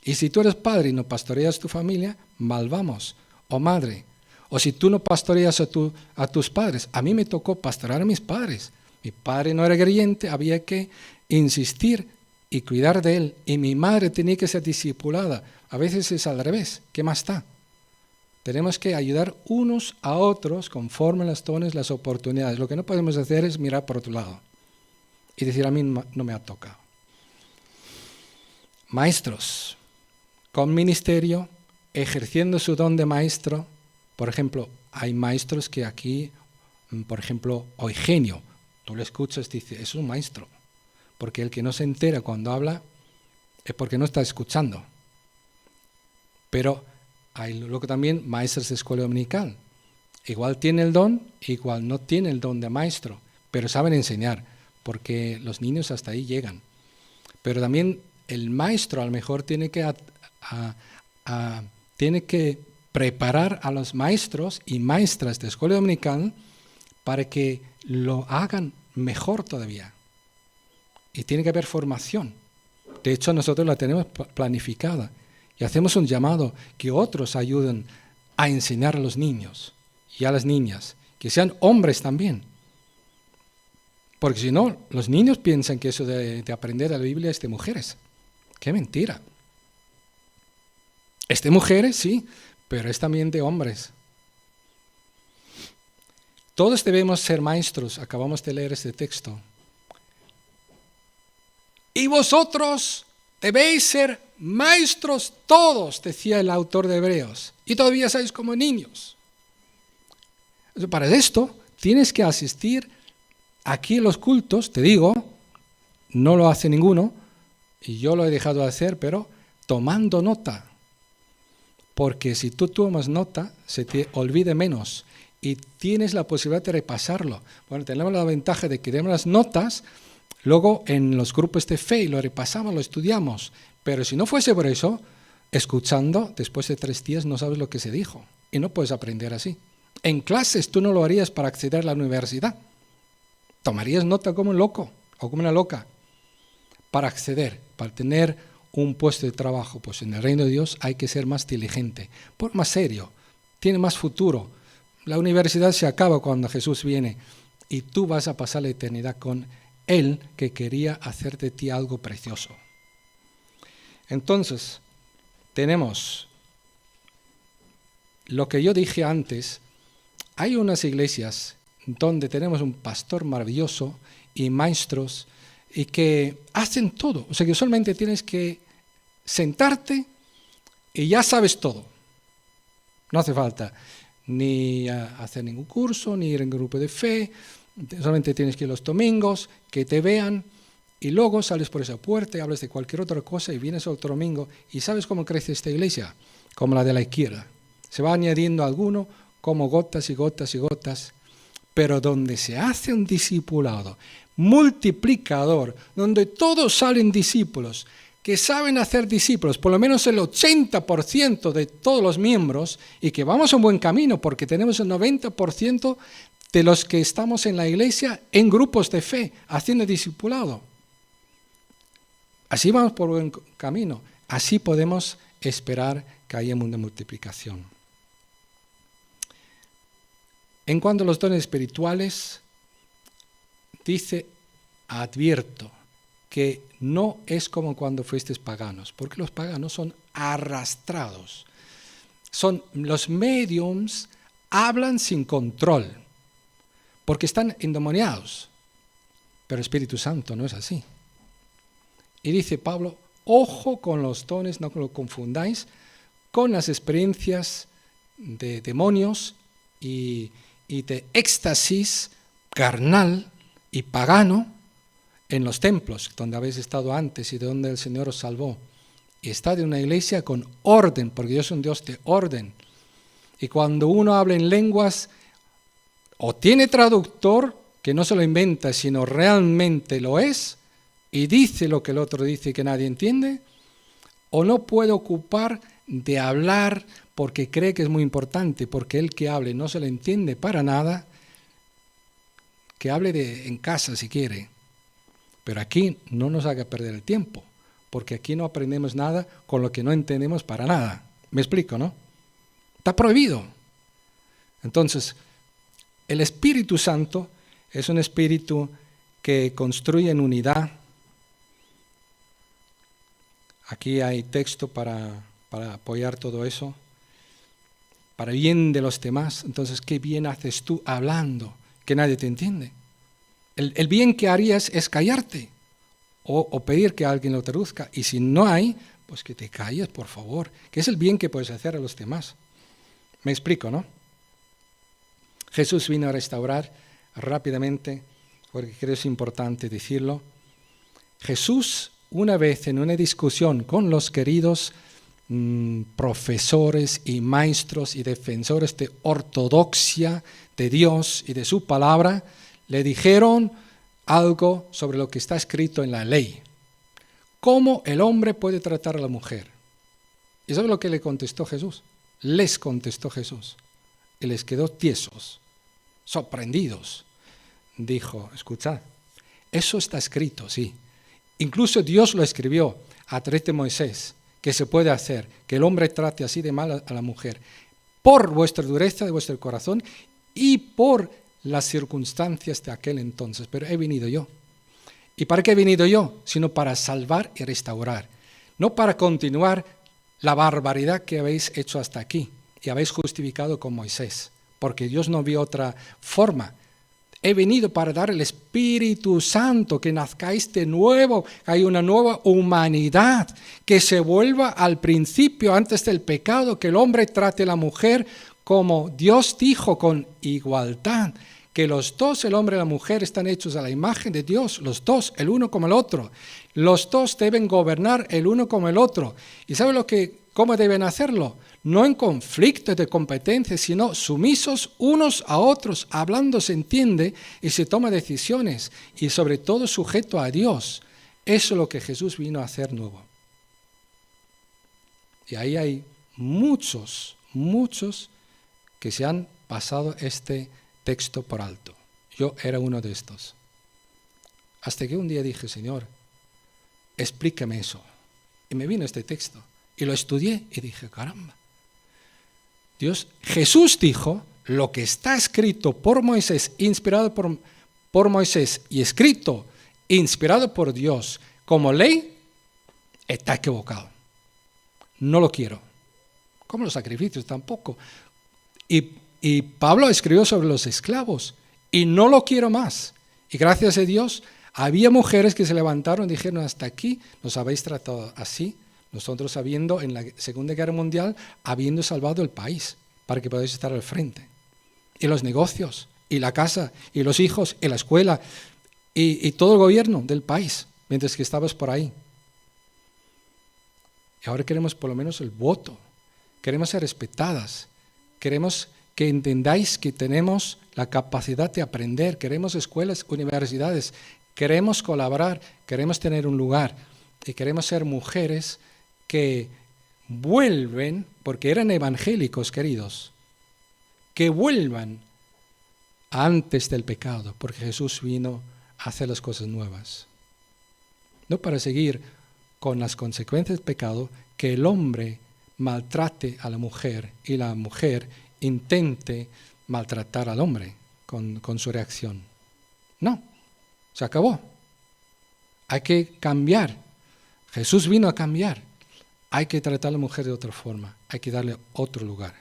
Y si tú eres padre y no pastoreas tu familia, mal vamos, o madre. O si tú no pastoreas a tus padres. A mí me tocó pastorear a mis padres. Mi padre no era creyente, había que insistir y cuidar de él. Y mi madre tenía que ser discipulada. A veces es al revés. ¿Qué más está? Tenemos que ayudar unos a otros conforme los dones, las oportunidades. Lo que no podemos hacer es mirar por otro lado y decir, a mí no me ha tocado. Maestros, con ministerio, ejerciendo su don de maestro. Por ejemplo, hay maestros que aquí, por ejemplo, Eugenio, tú lo escuchas y dices, es un maestro, porque el que no se entera cuando habla es porque no está escuchando. Pero hay luego también maestros de escuela dominical. Igual tiene el don, igual no tiene el don de maestro, pero saben enseñar, porque los niños hasta ahí llegan. Pero también el maestro a lo mejor tiene que preparar a los maestros y maestras de escuela dominical para que lo hagan mejor todavía. Y tiene que haber formación. De hecho, nosotros la tenemos planificada y hacemos un llamado que otros ayuden a enseñar a los niños y a las niñas, que sean hombres también. Porque si no, los niños piensan que eso de aprender a la Biblia es de mujeres. ¡Qué mentira! Es de mujeres, sí, pero es también de hombres. Todos debemos ser maestros. Acabamos de leer este texto. Y vosotros debéis ser maestros todos, decía el autor de Hebreos. Y todavía sois como niños. Para esto tienes que asistir aquí en los cultos, te digo, no lo hace ninguno, y yo lo he dejado de hacer, pero tomando nota. Porque si tú tomas nota, se te olvide menos y tienes la posibilidad de repasarlo. Bueno, tenemos la ventaja de que tenemos las notas, luego en los grupos de fe lo repasamos, lo estudiamos, pero si no fuese por eso, escuchando, después de 3 días no sabes lo que se dijo y no puedes aprender así. En clases tú no lo harías para acceder a la universidad. Tomarías nota como un loco o como una loca. Para acceder, para tener un puesto de trabajo, pues en el reino de Dios hay que ser más diligente, por más serio, tiene más futuro. La universidad se acaba cuando Jesús viene y tú vas a pasar la eternidad con Él, que quería hacer de ti algo precioso. Entonces, tenemos lo que yo dije antes. Hay unas iglesias donde tenemos un pastor maravilloso y maestros y que hacen todo. O sea que solamente tienes que sentarte y ya sabes todo. No hace falta ni hacer ningún curso, ni ir en grupo de fe. Solamente tienes que ir los domingos, que te vean y luego sales por esa puerta y hablas de cualquier otra cosa y vienes otro domingo. ¿Y sabes cómo crece esta iglesia? Como la de la izquierda. Se va añadiendo alguno como gotas y gotas y gotas, pero donde se hace un discipulado multiplicador, donde todos salen discípulos, que saben hacer discípulos, por lo menos el 80% de todos los miembros, y que vamos a un buen camino porque tenemos el 90% de los que estamos en la iglesia en grupos de fe, haciendo discipulado. Así vamos por buen camino, así podemos esperar que haya una multiplicación. En cuanto a los dones espirituales, dice, advierto que no es como cuando fuisteis paganos, porque los paganos son arrastrados. Los mediums hablan sin control, porque están endemoniados. Pero el Espíritu Santo no es así. Y dice Pablo, ojo con los dones, no lo confundáis con las experiencias de demonios y de éxtasis carnal y pagano en los templos donde habéis estado antes y de donde el Señor os salvó. Y estad en una iglesia con orden, porque Dios es un Dios de orden. Y cuando uno habla en lenguas, o tiene traductor, que no se lo inventa, sino realmente lo es, y dice lo que el otro dice y que nadie entiende, o no puede ocupar de hablar porque cree que es muy importante, porque el que hable no se le entiende para nada, que hable en casa si quiere. Pero aquí no nos haga perder el tiempo, porque aquí no aprendemos nada con lo que no entendemos para nada. ¿Me explico, no? Está prohibido. Entonces, el Espíritu Santo es un espíritu que construye en unidad. Aquí hay texto para apoyar todo eso, para bien de los demás. Entonces, ¿qué bien haces tú hablando que nadie te entiende? El bien que harías es callarte o pedir que alguien lo traduzca. Y si no hay, pues que te calles, por favor, que es el bien que puedes hacer a los demás. Me explico, ¿no? Jesús vino a restaurar rápidamente, porque creo que es importante decirlo. Jesús, una vez en una discusión con los queridos profesores y maestros y defensores de ortodoxia de Dios y de su palabra, le dijeron algo sobre lo que está escrito en la ley. ¿Cómo el hombre puede tratar a la mujer? ¿Y sabes lo que le contestó Jesús? Les contestó Jesús. Y les quedó tiesos, sorprendidos. Dijo, escuchad, eso está escrito, sí. Incluso Dios lo escribió a través de Moisés, que se puede hacer, que el hombre trate así de mal a la mujer, por vuestra dureza de vuestro corazón y por las circunstancias de aquel entonces. Pero he venido yo. ¿Y para qué he venido yo? Sino para salvar y restaurar. No para continuar la barbaridad que habéis hecho hasta aquí y habéis justificado con Moisés, porque Dios no vio otra forma. He venido para dar el Espíritu Santo, que nazcáis de nuevo, que hay una nueva humanidad, que se vuelva al principio antes del pecado, que el hombre trate a la mujer como Dios dijo, con igualdad, que los dos, el hombre y la mujer, están hechos a la imagen de Dios, los dos, el uno como el otro. Los dos deben gobernar el uno como el otro. ¿Y sabe lo que ¿Cómo deben hacerlo? No en conflictos de competencia, sino sumisos unos a otros, hablando se entiende y se toma decisiones, y sobre todo sujeto a Dios. Eso es lo que Jesús vino a hacer nuevo. Y ahí hay muchos que se han pasado este texto por alto. Yo era uno de estos. Hasta que un día dije, Señor, explícame eso. Y me vino este texto. Y lo estudié y dije, caramba. Jesús dijo, lo que está escrito por Moisés, inspirado por Moisés y escrito, inspirado por Dios como ley, está equivocado. No lo quiero. Como los sacrificios tampoco. Y Pablo escribió sobre los esclavos y no lo quiero más. Y gracias a Dios había mujeres que se levantaron y dijeron, hasta aquí nos habéis tratado así. Nosotros habiendo, en la Segunda Guerra Mundial, habiendo salvado el país para que podáis estar al frente. Y los negocios, y la casa, y los hijos, y la escuela, y todo el gobierno del país, mientras que estabas por ahí. Y ahora queremos por lo menos el voto. Queremos ser respetadas. Queremos que entendáis que tenemos la capacidad de aprender. Queremos escuelas, universidades. Queremos colaborar. Queremos tener un lugar. Y queremos ser mujeres que vuelven, porque eran evangélicos, queridos, que vuelvan antes del pecado, porque Jesús vino a hacer las cosas nuevas. No para seguir con las consecuencias del pecado, que el hombre maltrate a la mujer y la mujer intente maltratar al hombre con su reacción. No, se acabó. Hay que cambiar. Jesús vino a cambiar. Hay que tratar a la mujer de otra forma. Hay que darle otro lugar.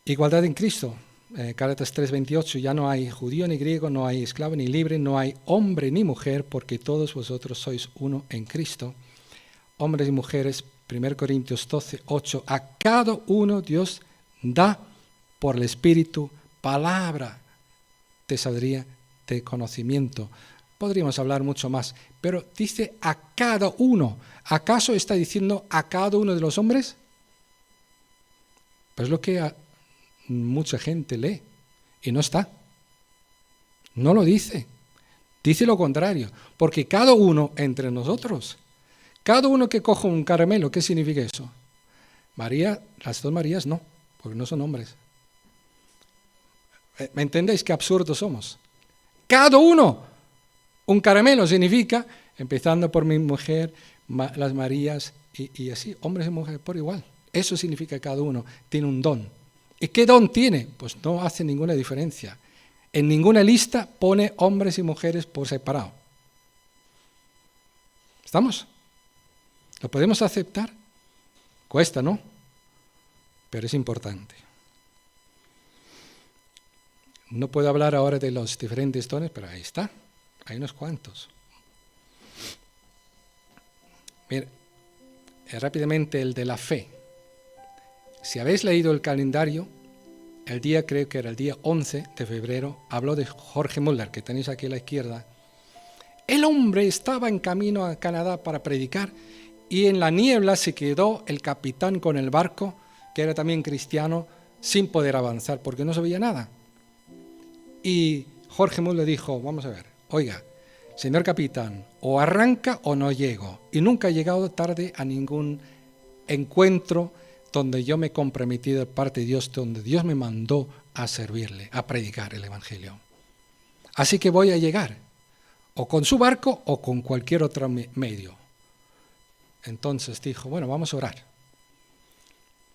Igualdad en Cristo. Gálatas 3:28, ya no hay judío ni griego, no hay esclavo ni libre, no hay hombre ni mujer, porque todos vosotros sois uno en Cristo. Hombres y mujeres, 1 Corintios 12:8, a cada uno Dios da por el Espíritu palabra de sabiduría, de conocimiento. Podríamos hablar mucho más, pero dice a cada uno. ¿Acaso está diciendo a cada uno de los hombres? Pues es lo que mucha gente lee y no está. No lo dice. Dice lo contrario, porque cada uno entre nosotros, cada uno que coja un caramelo, ¿qué significa eso? María, las dos Marías no, porque no son hombres. ¿Me entendéis qué absurdos somos? Cada uno. Un caramelo significa, empezando por mi mujer, las Marías y así, hombres y mujeres por igual. Eso significa que cada uno tiene un don. ¿Y qué don tiene? Pues no hace ninguna diferencia. En ninguna lista pone hombres y mujeres por separado. ¿Estamos? ¿Lo podemos aceptar? Cuesta, ¿no? Pero es importante. No puedo hablar ahora de los diferentes dones, pero ahí está. Hay unos cuantos. Mira, rápidamente el de la fe. Si habéis leído el calendario, el día, creo que era el día 11 de febrero, habló de Jorge Müller, que tenéis aquí a la izquierda. El hombre estaba en camino a Canadá para predicar y en la niebla se quedó el capitán con el barco, que era también cristiano, sin poder avanzar porque no se veía nada. Y Jorge Müller dijo, vamos a ver, oiga, señor capitán, o arranca o no llego. Y nunca he llegado tarde a ningún encuentro donde yo me he comprometido de parte de Dios, donde Dios me mandó a servirle, a predicar el Evangelio. Así que voy a llegar, o con su barco o con cualquier otro medio. Entonces dijo, bueno, vamos a orar.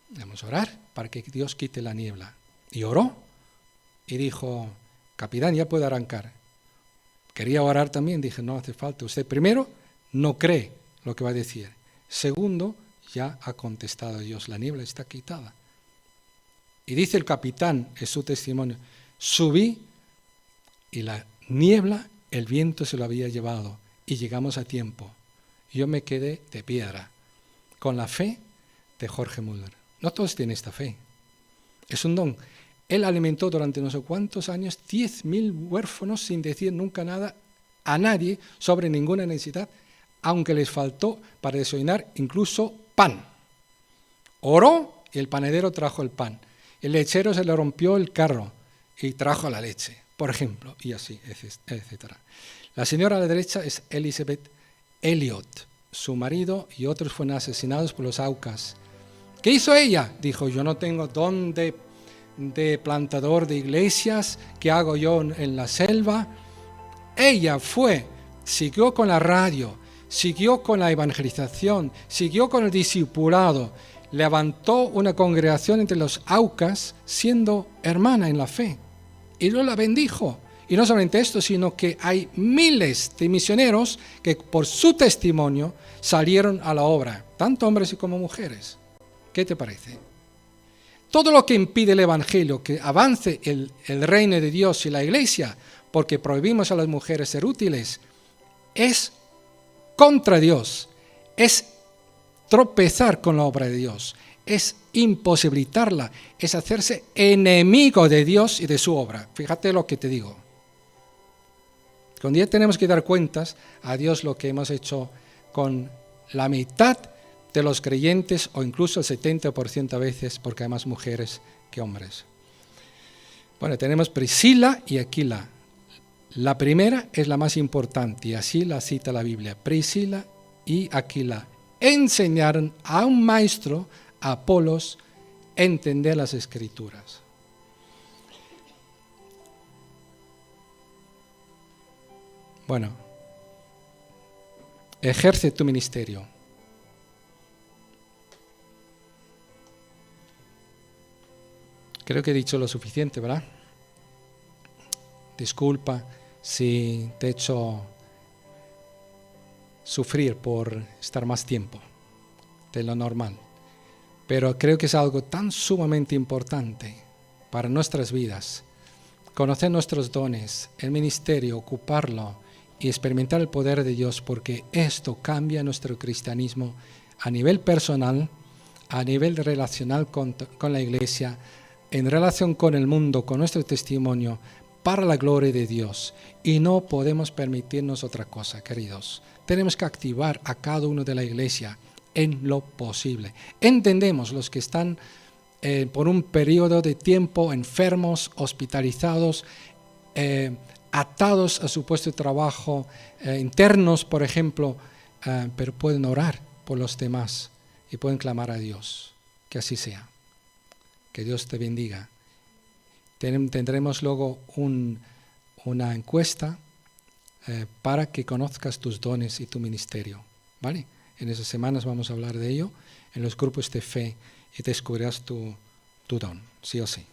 Vamos a orar para que Dios quite la niebla. Y oró y dijo, capitán, ya puede arrancar. Quería orar también, dije, no hace falta. Usted primero no cree lo que va a decir. Segundo, ya ha contestado Dios, la niebla está quitada. Y dice el capitán, es su testimonio, subí y la niebla, el viento se lo había llevado y llegamos a tiempo. Yo me quedé de piedra, con la fe de Jorge Müller. No todos tienen esta fe, es un don. Él alimentó durante no sé cuántos años 10.000 huérfanos sin decir nunca nada a nadie sobre ninguna necesidad, aunque les faltó para desayunar incluso pan. oró y el panadero trajo el pan. El lechero se le rompió el carro y trajo la leche, por ejemplo, y así, etc. La señora a la derecha es Elizabeth Elliot. Su marido y otros fueron asesinados por los Aucas. ¿Qué hizo ella? Dijo, yo no tengo don de plantador de iglesias, ¿qué hago yo en la selva? Ella siguió con la radio, siguió con la evangelización, siguió con el discipulado, levantó una congregación entre los Aucas siendo hermana en la fe. Y Dios la bendijo. Y no solamente esto, sino que hay miles de misioneros que por su testimonio salieron a la obra, tanto hombres como mujeres. ¿Qué te parece? Todo lo que impide el Evangelio, que avance el reino de Dios y la iglesia, porque prohibimos a las mujeres ser útiles, es contra Dios, es tropezar con la obra de Dios, es imposibilitarla, es hacerse enemigo de Dios y de su obra. Fíjate lo que te digo. Un día tenemos que dar cuentas a Dios lo que hemos hecho con la mitad de los creyentes, o incluso el 70% a veces, porque hay más mujeres que hombres. Bueno, tenemos Priscila y Aquila. La primera es la más importante, y así la cita la Biblia. Priscila y Aquila enseñaron a un maestro, a Apolos, a entender las Escrituras. Bueno, ejerce tu ministerio. Creo que he dicho lo suficiente, ¿verdad? Disculpa si te he hecho sufrir por estar más tiempo de lo normal. Pero creo que es algo tan sumamente importante para nuestras vidas. Conocer nuestros dones, el ministerio, ocuparlo y experimentar el poder de Dios, porque esto cambia nuestro cristianismo a nivel personal, a nivel relacional con la iglesia, en relación con el mundo, con nuestro testimonio, para la gloria de Dios. Y no podemos permitirnos otra cosa, queridos. Tenemos que activar a cada uno de la iglesia en lo posible. Entendemos los que están por un periodo de tiempo enfermos, hospitalizados, atados a su puesto de trabajo, internos, por ejemplo, pero pueden orar por los demás y pueden clamar a Dios. Que así sea. Que Dios te bendiga. Tendremos luego una encuesta para que conozcas tus dones y tu ministerio, ¿vale? En esas semanas vamos a hablar de ello en los grupos de fe y descubrirás tu don, sí o sí.